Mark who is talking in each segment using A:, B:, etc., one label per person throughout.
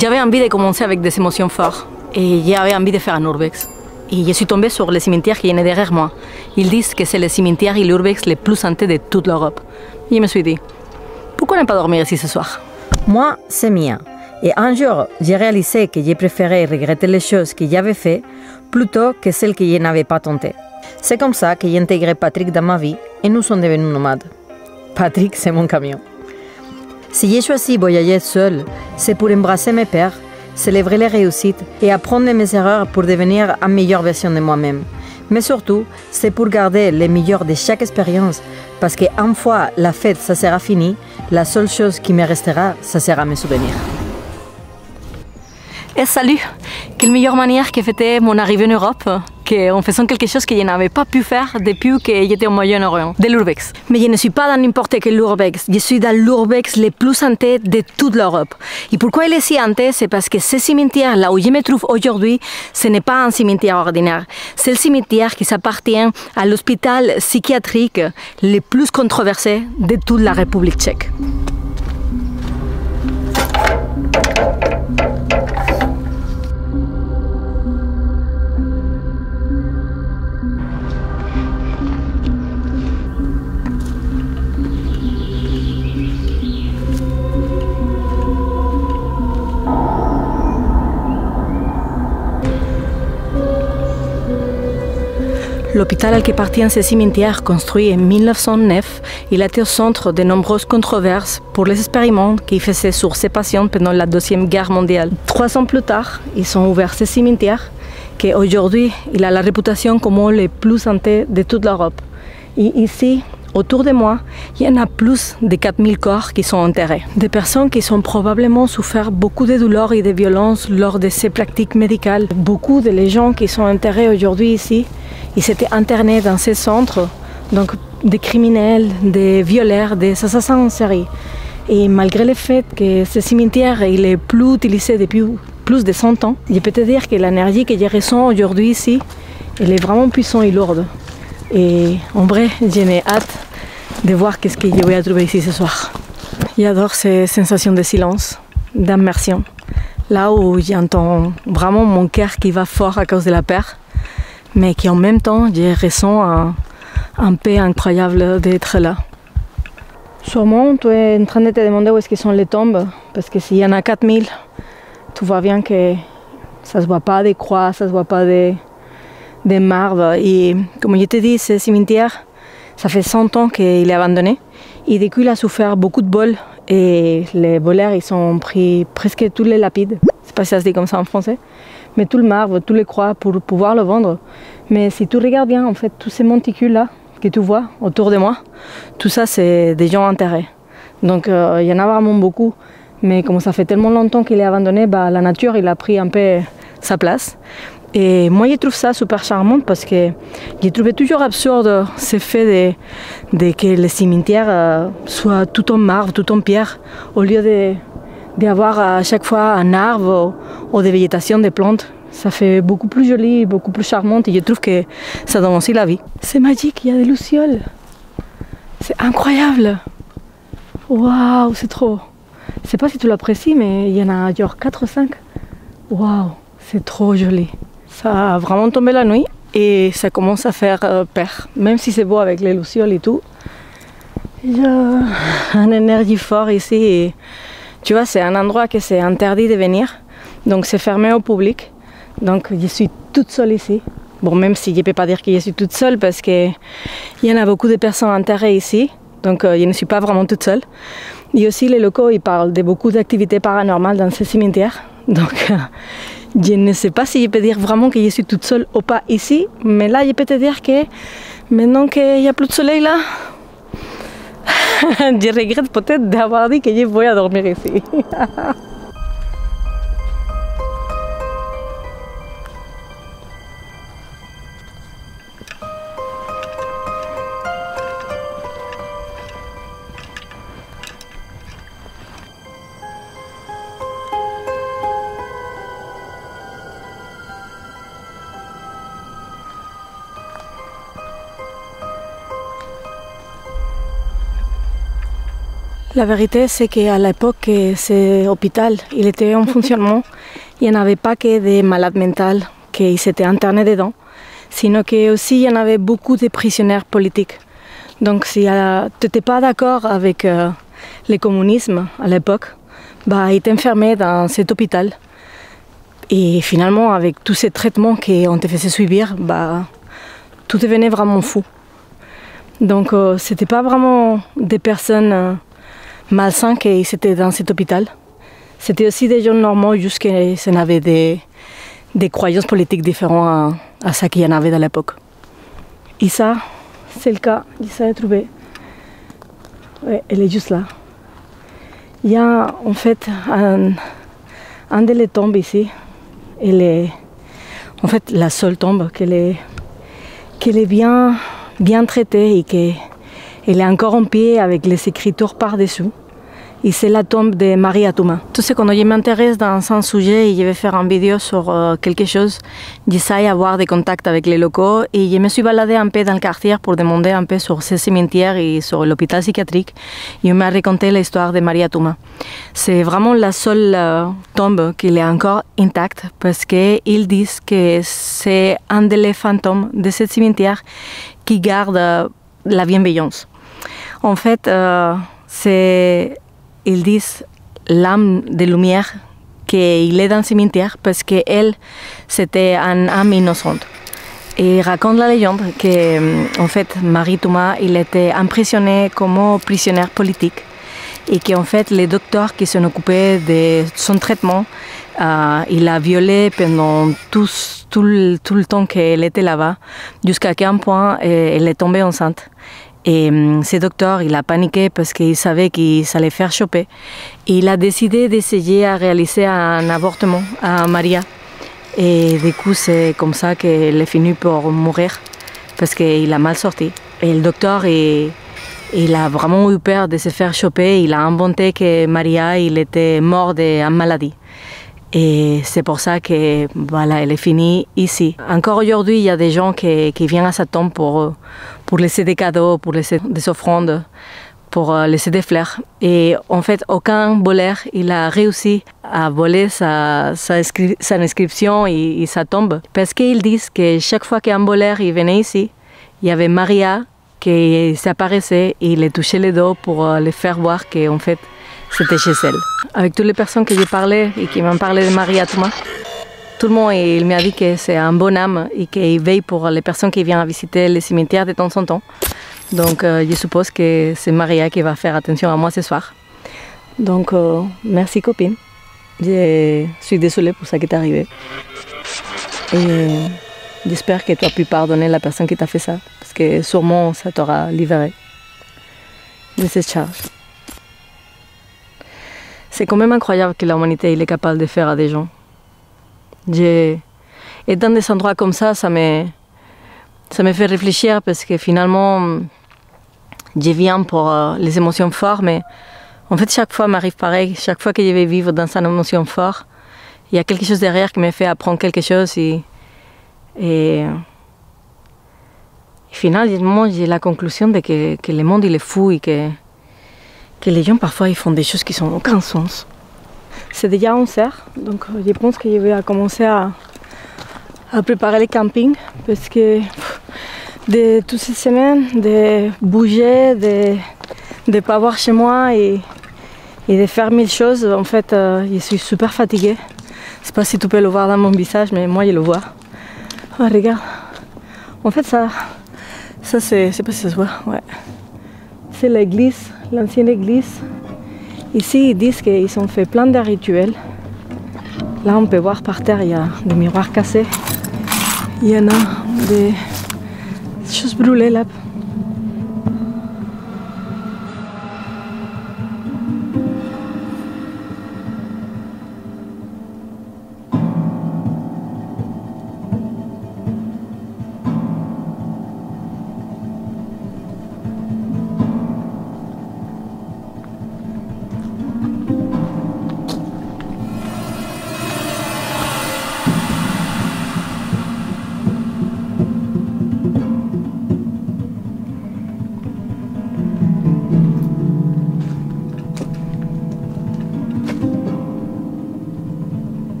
A: J'avais envie de commencer avec des émotions fortes et j'avais envie de faire un urbex. Et je suis tombée sur le cimetière qui est derrière moi. Ils disent que c'est le cimetière et l'urbex le plus hanté de toute l'Europe. Et je me suis dit, pourquoi ne pas dormir ici ce soir?
B: Moi, c'est Mia. Et un jour, j'ai réalisé que j'ai préféré regretter les choses que j'avais faites plutôt que celles que je n'avais pas tentées. C'est comme ça que j'ai intégré Patrick dans ma vie et nous sommes devenus nomades. Patrick, c'est mon camion. Si j'ai choisi voyager seul, c'est pour embrasser mes peurs, célébrer les réussites et apprendre de mes erreurs pour devenir une meilleure version de moi-même. Mais surtout, c'est pour garder le meilleur de chaque expérience, parce qu'une fois la fête, ça sera fini, la seule chose qui me restera, ça sera mes souvenirs.
A: Et salut! Quelle meilleure manière que fêter mon arrivée en Europe qu'en faisant quelque chose que je n'avais pas pu faire depuis que j'étais au Moyen-Orient, de l'urbex. Mais je ne suis pas dans n'importe quel urbex, je suis dans l'urbex le plus hanté de toute l'Europe. Et pourquoi il est si hanté? C'est parce que ce cimetière, là où je me trouve aujourd'hui, ce n'est pas un cimetière ordinaire. C'est le cimetière qui s'appartient à l'hôpital psychiatrique le plus controversé de toute la République tchèque. L'hôpital à qui appartient ce cimetière, construit en 1909, il a été au centre de nombreuses controverses pour les expériments qu'il faisait sur ses patients pendant la Deuxième Guerre mondiale. 3 ans plus tard, ils ont ouvert ce cimetière qui aujourd'hui il a la réputation comme le plus hanté de toute l'Europe. Et ici, autour de moi, il y en a plus de 4000 corps qui sont enterrés. Des personnes qui ont probablement souffert beaucoup de douleurs et de violences lors de ces pratiques médicales. Beaucoup de les gens qui sont enterrés aujourd'hui ici, ils s'étaient internés dans ces centres, donc des criminels, des violeurs, des assassins en série. Et malgré le fait que ce cimetière il est plus utilisé depuis plus de 100 ans, je peux te dire que l'énergie que je ressens aujourd'hui ici, elle est vraiment puissante et lourde. Et en vrai, j'ai hâte de voir qu'est-ce que je vais trouver ici ce soir. J'adore ces sensations de silence, d'immersion. Là où j'entends vraiment mon cœur qui va fort à cause de la peur, mais qui en même temps, je ressens un paix incroyable d'être là. Sûrement, tu es en train de te demander où est-ce sont les tombes, parce que s'il y en a 4000, tu vois bien que ça ne se voit pas des croix, ça ne se voit pas des marbre. Et comme je te dis, ce cimetière, ça fait 100 ans qu'il est abandonné. Et depuis, il a souffert beaucoup de vols. Et les voleurs, ils ont pris presque tous les lapides. Je ne sais pas si ça se dit comme ça en français. Mais tout le marbre, tous les croix pour pouvoir le vendre. Mais si tu regardes bien, en fait, tous ces monticules-là que tu vois autour de moi, tout ça, c'est des gens enterrés. Donc, il y en a vraiment beaucoup. Mais comme ça fait tellement longtemps qu'il est abandonné, bah, la nature, il a pris un peu sa place. Et moi, je trouve ça super charmant parce que j'ai trouvé toujours absurde ce fait de que le cimetière soit tout en marbre, tout en pierre, au lieu d'avoir à chaque fois un arbre ou des végétations, des plantes. Ça fait beaucoup plus joli, beaucoup plus charmant et je trouve que ça donne aussi la vie. C'est magique, il y a des lucioles. C'est incroyable. Waouh, c'est trop. Je ne sais pas si tu l'apprécies, mais il y en a genre 4 ou 5. Waouh, c'est trop joli. Ça a vraiment tombé la nuit et ça commence à faire peur. Même si c'est beau avec les lucioles et tout. Il y a une énergie forte ici. Et, tu vois, c'est un endroit que c'est interdit de venir. Donc c'est fermé au public. Donc je suis toute seule ici. Bon, même si je ne peux pas dire que je suis toute seule parce qu'il y en a beaucoup de personnes enterrées ici. Donc je ne suis pas vraiment toute seule. Et aussi les locaux, ils parlent de beaucoup d'activités paranormales dans ce cimetière. Donc je ne sais pas si je peux dire vraiment que je suis toute seule ou pas ici. Mais là, je peux te dire que maintenant qu'il n'y a plus de soleil là, je regrette peut-être d'avoir dit que je voulais dormir ici. La vérité, c'est qu'à l'époque, cet hôpital, il était en fonctionnement. Il n'y en avait pas que des malades mentaux qui s'étaient internés dedans, sinon qu'aussi il y en avait beaucoup de prisonniers politiques. Donc si tu n'étais pas d'accord avec le communisme à l'époque, ils t'enfermaient dans cet hôpital. Et finalement, avec tous ces traitements qu'on te faisait subir, tout devenait vraiment fou. Donc ce n'était pas vraiment des personnes malsains qui étaient dans cet hôpital. C'était aussi des gens normaux, juste qu'ils avaient des croyances politiques différentes à ce qu'il y en avait à l'époque. Et ça, c'est le cas. Isa est trouvée. Ouais, elle est juste là. Il y a en fait un de les tombes ici. Elle est en fait la seule tombe qu'elle est bien traitée et qu'elle est encore en pied avec les écritures par-dessous. Et c'est la tombe de Maria Touma. Tu sais, quand je m'intéresse dans un sujet et je vais faire une vidéo sur quelque chose, j'essaie d'avoir des contacts avec les locaux et je me suis baladée un peu dans le quartier pour demander un peu sur ces cimetières et sur l'hôpital psychiatrique. Et on m'a raconté l'histoire de Maria Touma. C'est vraiment la seule tombe qui est encore intacte parce qu'ils disent que c'est un des fantômes de ce cimetière qui garde la bienveillance. En fait, ils disent l'âme de lumière qu'il est dans le cimetière parce qu'elle, c'était une âme innocente. Et il raconte la légende que, en fait, Maria Touma, il était emprisonné comme prisonnier politique et qu'en fait, les docteurs qui s'en occupaient de son traitement, il l'a violée pendant tout le temps qu'elle était là-bas, jusqu'à quel point elle est tombée enceinte. Et ce docteur, il a paniqué parce qu'il savait qu'il allait faire choper. Et il a décidé d'essayer à réaliser un avortement à Maria. Et du coup, c'est comme ça qu'elle est finie pour mourir parce qu'il a mal sorti. Et le docteur, il a vraiment eu peur de se faire choper. Il a inventé que Maria, il était mort d'une maladie. Et c'est pour ça que voilà, elle est finie ici. Encore aujourd'hui, il y a des gens qui viennent à sa tombe pour laisser des cadeaux, pour laisser des offrandes, pour laisser des fleurs. Et en fait, aucun voleur il a réussi à voler sa inscription et sa tombe. Parce qu'ils disent que chaque fois qu'un voleur il venait ici, il y avait Maria qui s'apparaissait et il les touchait les dos pour les faire voir qu'en fait, c'était chez elle. Avec toutes les personnes que j'ai parlé et qui m'ont parlé de Maria Touma, tout le monde il m'a dit que c'est un bon âme et qu'il veille pour les personnes qui viennent visiter les cimetières de temps en temps. Donc je suppose que c'est Maria qui va faire attention à moi ce soir. Donc merci copine. Je suis désolée pour ça qui t'est arrivé. Et j'espère que tu as pu pardonner la personne qui t'a fait ça. Parce que sûrement ça t'aura libéré de cette charge. C'est quand même incroyable que l'humanité est capable de faire à des gens. Et dans des endroits comme ça me fait réfléchir parce que finalement, je viens pour les émotions fortes, mais en fait, chaque fois m'arrive pareil. Chaque fois que je vais vivre dans une émotion forte, il y a quelque chose derrière qui me fait apprendre quelque chose. Et finalement, j'ai la conclusion de que le monde il est fou et que les gens parfois ils font des choses qui n'ont aucun sens. C'est déjà 11h, donc je pense que je vais commencer à préparer le camping parce que de toutes ces semaines, de bouger, de ne pas voir chez moi et de faire mille choses, en fait je suis super fatiguée. Je ne sais pas si tu peux le voir dans mon visage, mais moi je le vois. Oh, regarde, en fait ça c'est, je sais pas si ça se voit, ouais. C'est l'église, l'ancienne église. Ici, ils disent qu'ils ont fait plein de rituels. Là, on peut voir par terre, il y a des miroirs cassés. Il y en a des choses brûlées là.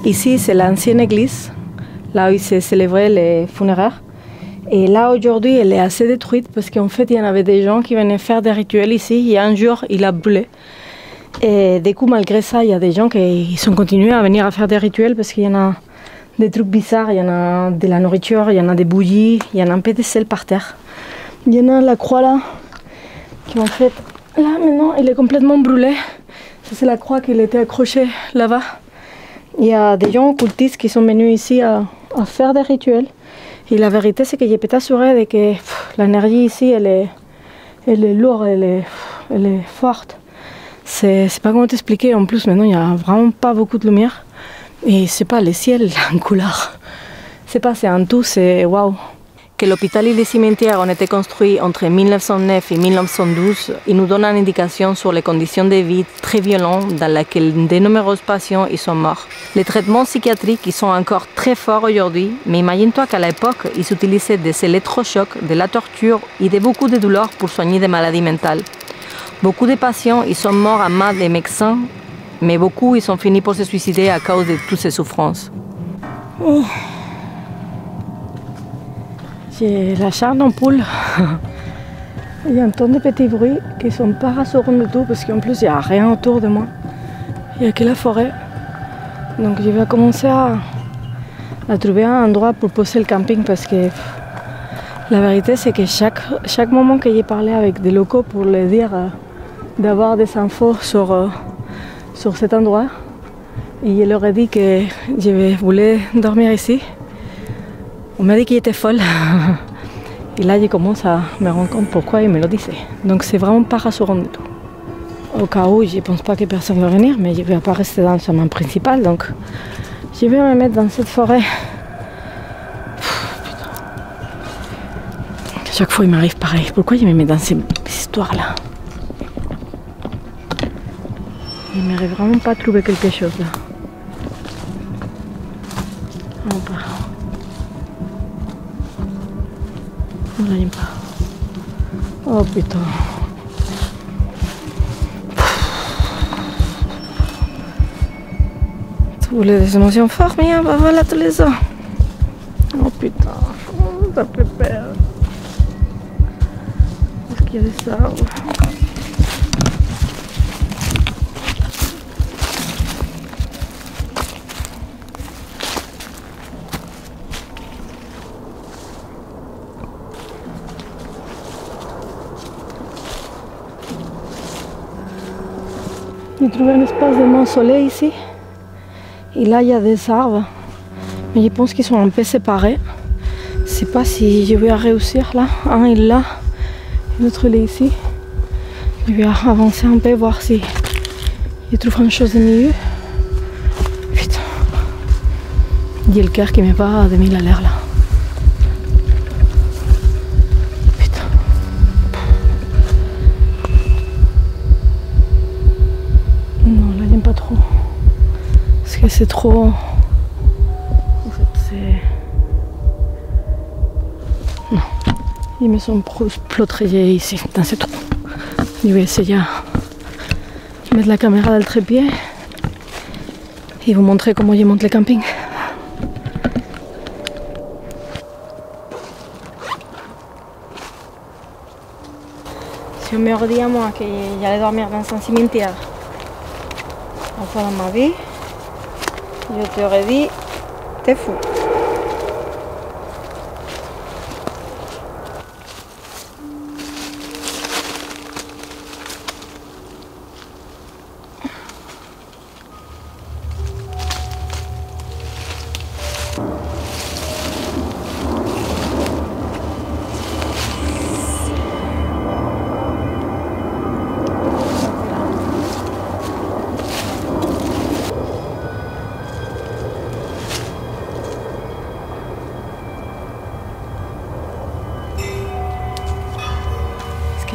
A: Ici, c'est l'ancienne église, là où il s'est célébré les funéraires. Et là, aujourd'hui, elle est assez détruite parce qu'en fait, il y en avait des gens qui venaient faire des rituels ici. Et un jour, il a brûlé. Et du coup, malgré ça, il y a des gens qui sont continués à venir à faire des rituels parce qu'il y en a des trucs bizarres. Il y en a de la nourriture, il y en a des bougies, il y en a un peu de sel par terre. Il y en a la croix là, qui en fait, là maintenant, elle est complètement brûlée. Ça, c'est la croix qui était accrochée là-bas. Il y a des gens occultistes qui sont venus ici à faire des rituels. Et la vérité, c'est que je peux t'assurer que l'énergie ici, elle est lourde, elle est forte. C'est pas comment t'expliquer. En plus, maintenant, il n'y a vraiment pas beaucoup de lumière. Et c'est pas le ciel en couleur. C'est un tout, c'est waouh. Que l'hôpital et les cimetières ont été construits entre 1909 et 1912, il nous donne une indication sur les conditions de vie très violentes dans lesquelles de nombreux patients y sont morts. Les traitements psychiatriques ils sont encore très forts aujourd'hui, mais imagine-toi qu'à l'époque, ils utilisaient des électrochocs, de la torture et beaucoup de douleurs pour soigner des maladies mentales. Beaucoup de patients ils sont morts à main des médecins, mais beaucoup ils ont fini par se suicider à cause de toutes ces souffrances. J'ai la chair d'ampoule. Il y a un ton de petits bruits qui ne sont pas rassurants du tout parce qu'en plus il n'y a rien autour de moi. Il n'y a que la forêt. Donc je vais commencer à trouver un endroit pour poser le camping parce que la vérité c'est que chaque moment que j'ai parlé avec des locaux pour leur dire d'avoir des infos sur cet endroit, et je leur ai dit que je voulais dormir ici. On m'a dit qu'il était folle. Et là, je commence à me rendre compte pourquoi il me le disait. Donc, c'est vraiment pas rassurant du tout. Au cas où, je ne pense pas que personne va venir, mais je ne vais pas rester dans le chemin principal. Donc, je vais me mettre dans cette forêt. Chaque fois, il m'arrive pareil. Pourquoi je me mets dans ces histoires-là? Je n'aimerais vraiment pas trouver quelque chose là. Non, pas. Non, j'aime pas. Oh putain. Tu voulais des émotions fortes, mais bah voilà tous les ans. Oh putain, ça fait peur. Est-ce qu'il y a des arbres? J'ai trouvé un espace de mausolée ici. Et là, il y a des arbres. Mais je pense qu'ils sont un peu séparés. Je ne sais pas si je vais réussir là. Un est là, l'autre il est ici. Je vais avancer un peu, voir si je trouve une chose au milieu. Putain. Il y a le cœur qui me bat à 2000 à l'heure là. C'est trop... En fait, c'est... Non. Ils me sont pleutrés ici, dans ce trou. Je vais essayer de mettre la caméra dans le trépied et vous montrer comment je monte le camping. Si on me dit à moi que j'allais dormir dans un cimetière une fois dans ma vie, je t'aurais dit, t'es fou.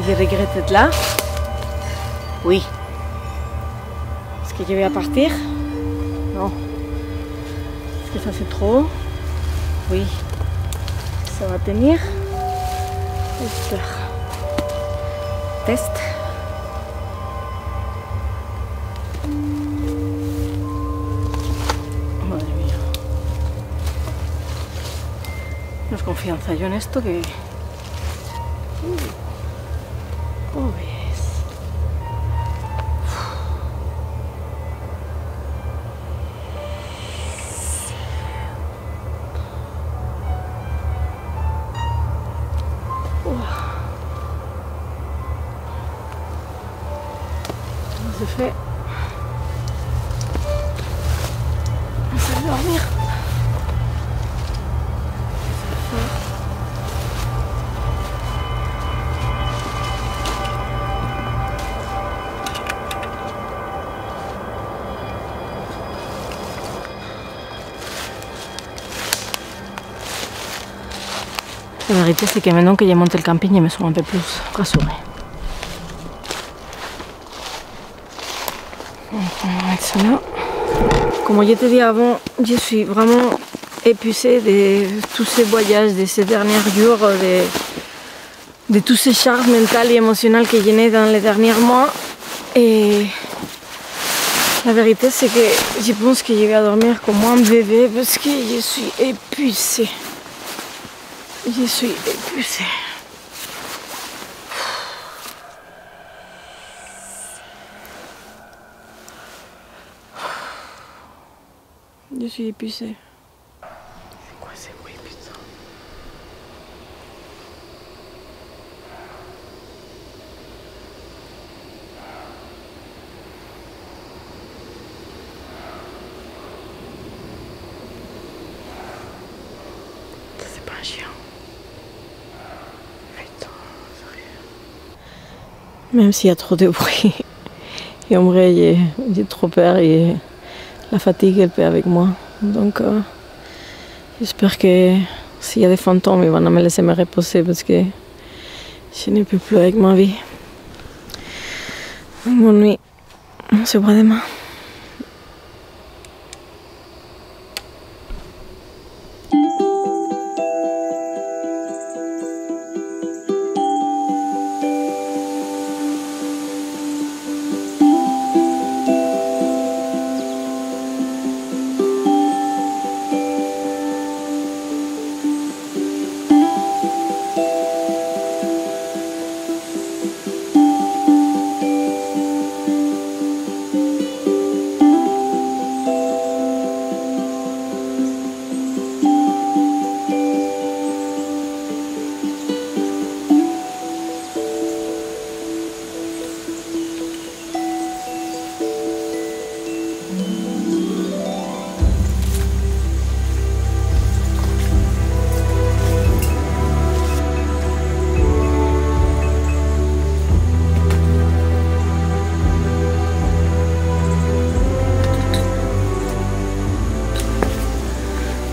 A: Je regrette d'être là. Oui. Est-ce que je vais partir? Non. Est-ce que ça c'est trop? Oui. Ça va tenir. J'espère. Test. Ouais. más confianza yo en esto que... ¿Cómo ves? Se fait. On va dormir. La vérité, c'est que maintenant que j'ai monté le camping, je me sens un peu plus rassurée. On va mettre ça là. Comme je te dis avant, je suis vraiment épuisée de tous ces voyages, de ces derniers jours, de tous ces charges mentales et émotionnelles que j'ai nées dans les derniers mois. Et la vérité, c'est que je pense que je vais dormir comme un bébé parce que je suis épuisée. Je suis épuisée. Je suis épuisée. C'est quoi ces bruits, putain? Ça, c'est pas un chien. Putain, sérieux. Même s'il y a trop de bruit, et en vrai, j'ai trop peur et la fatigue, elle peut avec moi. Donc, j'espère que s'il y a des fantômes, ils vont me laisser me reposer parce que je ne peux plus avec ma vie. Bonne nuit. On se voit demain.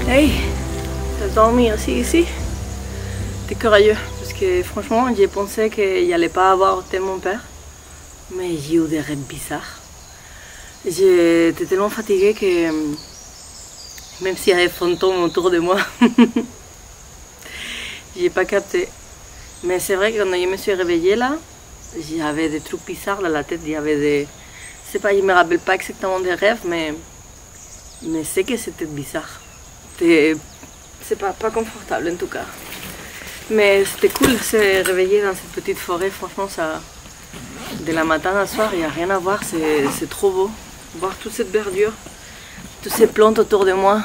A: Hey, t'as dormi aussi ici? T'es courageux, parce que franchement, j'ai pensé qu'il n'y allait pas avoir mon père. Mais j'ai eu des rêves bizarres. J'étais tellement fatiguée que même s'il y avait des fantômes autour de moi, j'ai pas capté. Mais c'est vrai que quand je me suis réveillée là, j'avais des trucs bizarres dans la tête. Il y avait des... Je sais pas, je me rappelle pas exactement des rêves, mais c'est que c'était bizarre. C'est pas confortable en tout cas. Mais c'était cool de se réveiller dans cette petite forêt. Franchement, ça, de la matin à soir, il n'y a rien à voir. C'est trop beau. Voir toute cette verdure, toutes ces plantes autour de moi.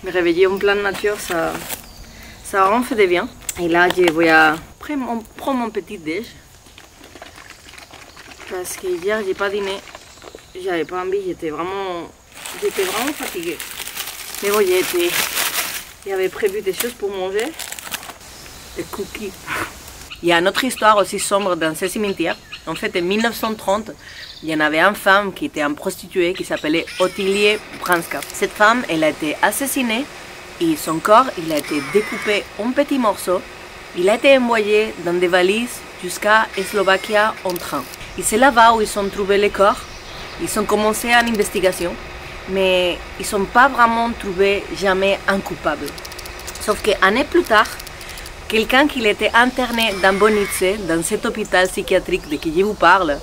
A: Me réveiller en pleine nature, ça a vraiment fait du bien. Et là, je vais prendre mon petit déj. Parce que hier, j'ai pas dîné. J'avais pas envie, j'étais vraiment fatiguée. Mais bon, j'avais prévu des choses pour manger. Des cookies. Il y a une autre histoire aussi sombre dans ce cimetière. En fait, en 1930, il y en avait une femme qui était une prostituée qui s'appelait Ottilie Branska. Cette femme, elle a été assassinée et son corps, il a été découpé en petits morceaux. Il a été envoyé dans des valises jusqu'à Slovaquie en train. Et c'est là-bas où ils ont trouvé le corps. Ils ont commencé une investigation. Mais ils n'ont pas vraiment trouvé jamais un coupable. Sauf qu'année plus tard, quelqu'un qui était interné dans Bonice, dans cet hôpital psychiatrique de qui je vous parle,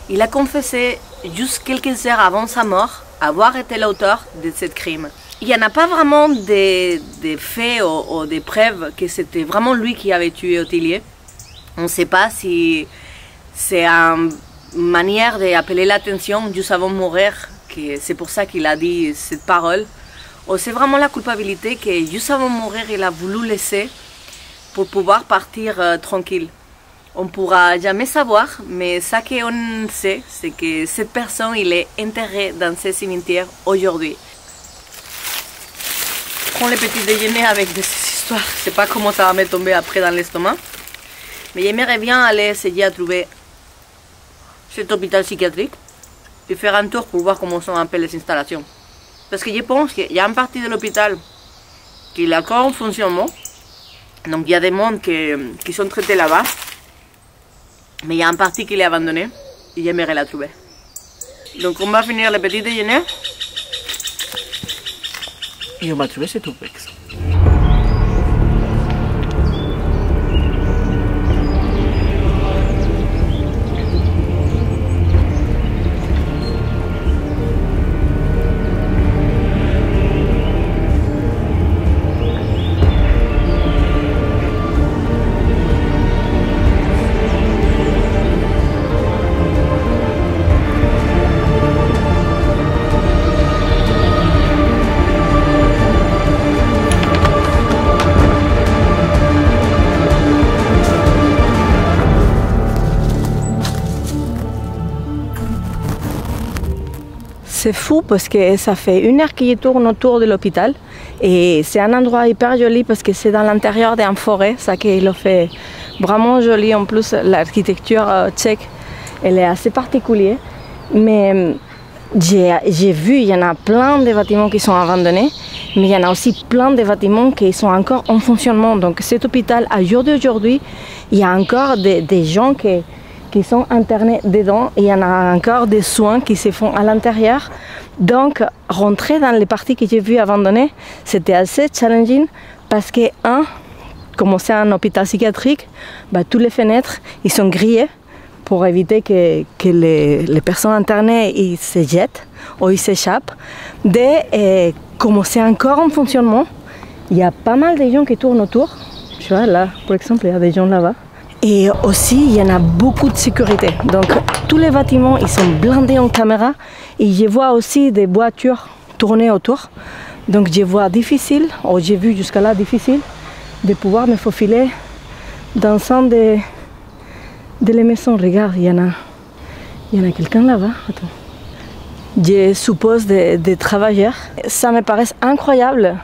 A: il a confessé juste quelques heures avant sa mort avoir été l'auteur de ce crime. Il n'y en a pas vraiment des faits ou des preuves que c'était vraiment lui qui avait tué Ottilie. On ne sait pas si c'est une manière d'appeler l'attention, nous avons mourir, que c'est pour ça qu'il a dit cette parole. Ou c'est vraiment la culpabilité que nous avons mourir, il a voulu laisser pour pouvoir partir tranquille. On ne pourra jamais savoir, mais ce qu'on sait, c'est que cette personne il est enterrée dans ce cimetière aujourd'hui. Prends le petit déjeuner avec des histoires, je ne sais pas comment ça va me tomber après dans l'estomac. Mais j'aimerais bien aller essayer à trouver cet hôpital psychiatrique et faire un tour pour voir comment sont un peu les installations. Parce que je pense qu'il y a une partie de l'hôpital qui est encore en fonctionnement. Donc il y a des mondes qui sont traités là-bas. Mais il y a une partie qui est abandonnée et j'aimerais la trouver. Donc on va finir le petit déjeuner. Et on va trouver cet OPEX. C'est fou parce que ça fait 1 heure qu'il tourne autour de l'hôpital et c'est un endroit hyper joli parce que c'est dans l'intérieur d'une forêt, ça qui le fait vraiment joli. En plus, l'architecture tchèque, elle est assez particulière. Mais j'ai vu, il y en a plein de bâtiments qui sont abandonnés, mais il y en a aussi plein de bâtiments qui sont encore en fonctionnement. Donc cet hôpital, à jour d'aujourd'hui, il y a encore des gens qui sont internés dedans, et il y en a encore des soins qui se font à l'intérieur. Donc, rentrer dans les parties que j'ai vues abandonnées, c'était assez challenging parce que, comme c'est un hôpital psychiatrique, toutes les fenêtres ils sont grillées pour éviter que les personnes internées ils se jettent ou ils s'échappent. Comme c'est encore en fonctionnement, il y a pas mal de gens qui tournent autour. Tu vois, là, par exemple, il y a des gens là-bas. Et aussi, il y en a beaucoup de sécurité. Donc, tous les bâtiments, ils sont blindés en caméra. Et je vois aussi des voitures tourner autour. Donc, je vois difficile, ou j'ai vu jusqu'à là difficile, de pouvoir me faufiler dans un de les maisons. Regarde, il y en a quelqu'un là-bas. Attends. Je suppose des travailleurs. Ça me paraît incroyable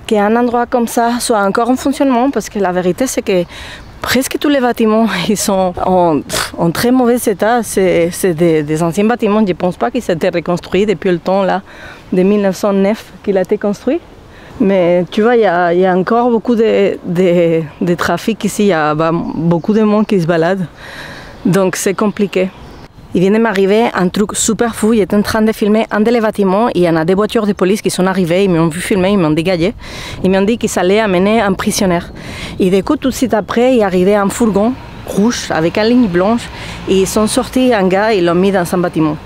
A: qu'un endroit comme ça soit encore en fonctionnement, parce que la vérité, c'est que presque tous les bâtiments ils sont en très mauvais état. C'est des anciens bâtiments. Je ne pense pas qu'ils s'étaient reconstruits depuis le temps là, de 1909 qu'il a été construit. Mais tu vois, il y a encore beaucoup de trafic ici. Il y a beaucoup de monde qui se balade. Donc c'est compliqué. Il vient de m'arriver un truc super fou. J'étais en train de filmer un des bâtiments. Il y en a des voitures de police qui sont arrivées. Ils m'ont vu filmer, ils m'ont dégagé. Ils m'ont dit qu'ils allaient amener un prisonnier. Et du coup, tout de suite après, il est arrivé un fourgon rouge avec une ligne blanche. Et ils sont sortis un gars et ils l'ont mis dans un bâtiment.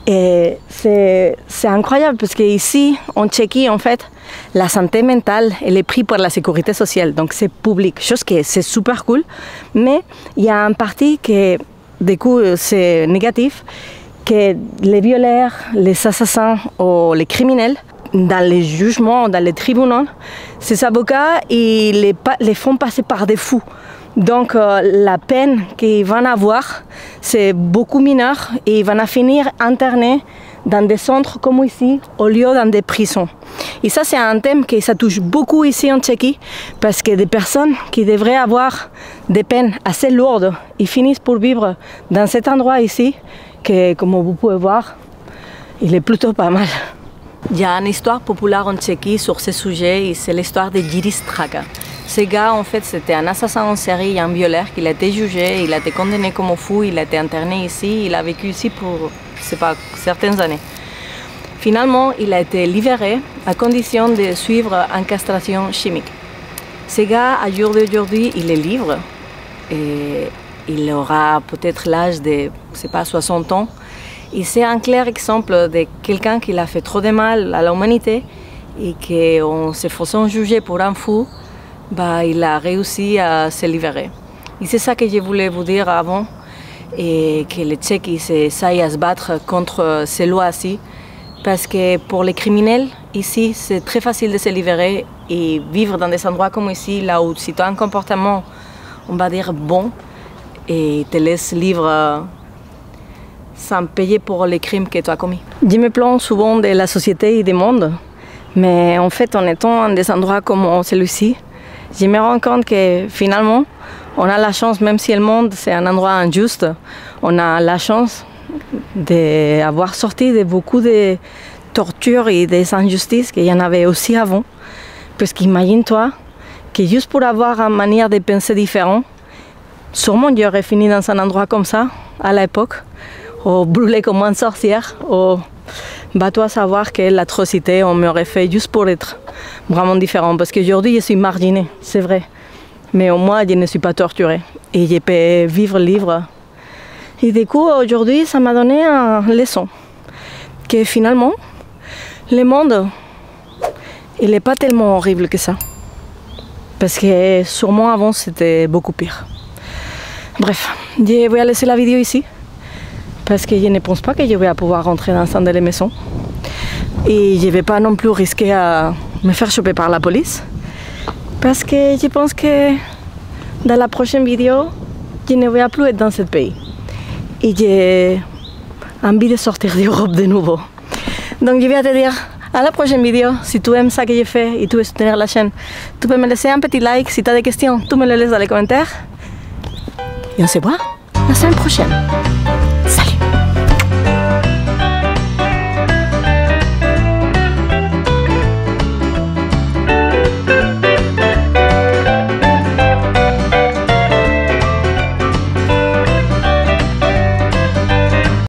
A: Et c'est incroyable parce qu'ici, en Tchéquie, en fait, la santé mentale, elle est prise par la sécurité sociale. Donc c'est public, chose qui c'est super cool. Mais il y a un parti qui... Du coup, c'est négatif que les violeurs, les assassins ou les criminels, dans les jugements, dans les tribunaux, ces avocats ils les font passer par des fous. Donc la peine qu'ils vont avoir, c'est beaucoup mineur et ils vont finir internés dans des centres comme ici, au lieu dans des prisons. Et ça, c'est un thème qui ça touche beaucoup ici en Tchéquie, parce que des personnes qui devraient avoir des peines assez lourdes, ils finissent pour vivre dans cet endroit ici, que comme vous pouvez voir, il est plutôt pas mal. Il y a une histoire populaire en Tchéquie sur ce sujet, et c'est l'histoire de Jiří Stráka. Ce gars, en fait, c'était un assassin en série et un violeur. Il a été jugé, il a été condamné comme fou, il a été interné ici, il a vécu ici pour, je sais pas, certaines années. Finalement, il a été libéré à condition de suivre une castration chimique. Ce gars, à jour d'aujourd'hui, il est libre et il aura peut-être l'âge de, je sais pas, 60 ans. Et c'est un clair exemple de quelqu'un qui a fait trop de mal à l'humanité et qu'en se faisant juger pour un fou, il a réussi à se libérer. Et c'est ça que je voulais vous dire avant, et que les Tchèques essayent à se battre contre ces lois-ci, parce que pour les criminels, ici, c'est très facile de se libérer et vivre dans des endroits comme ici, là où si tu as un comportement, on va dire, bon, et te laisse libre sans payer pour les crimes que tu as commis. Je me plains souvent de la société et du monde, mais en fait, en étant dans des endroits comme celui-ci, je me rends compte que finalement, on a la chance, même si le monde c'est un endroit injuste, on a la chance d'avoir sorti de beaucoup de tortures et des injustices qu'il y en avait aussi avant. Parce qu'imagine-toi que juste pour avoir une manière de penser différente, sûrement j'aurais fini dans un endroit comme ça à l'époque, ou brûlé comme une sorcière, ou toi savoir quelle atrocité on m'aurait fait juste pour être vraiment différent. Parce qu'aujourd'hui je suis marginée, c'est vrai. Mais au moins, je ne suis pas torturée et je peux vivre libre. Et du coup, aujourd'hui, ça m'a donné une leçon. Que finalement, le monde, il n'est pas tellement horrible que ça. Parce que sûrement avant, c'était beaucoup pire. Bref, je vais laisser la vidéo ici. Parce que je ne pense pas que je vais pouvoir rentrer dans une des maisons. Et je ne vais pas non plus risquer à me faire choper par la police. Parce que je pense que dans la prochaine vidéo, je ne vais plus être dans ce pays. Et j'ai envie de sortir d'Europe de nouveau. Donc je vais te dire à la prochaine vidéo. Si tu aimes ça que j'ai fait et tu veux soutenir la chaîne, tu peux me laisser un petit like. Si tu as des questions, tu me les laisses dans les commentaires. Et on se voit la semaine prochaine.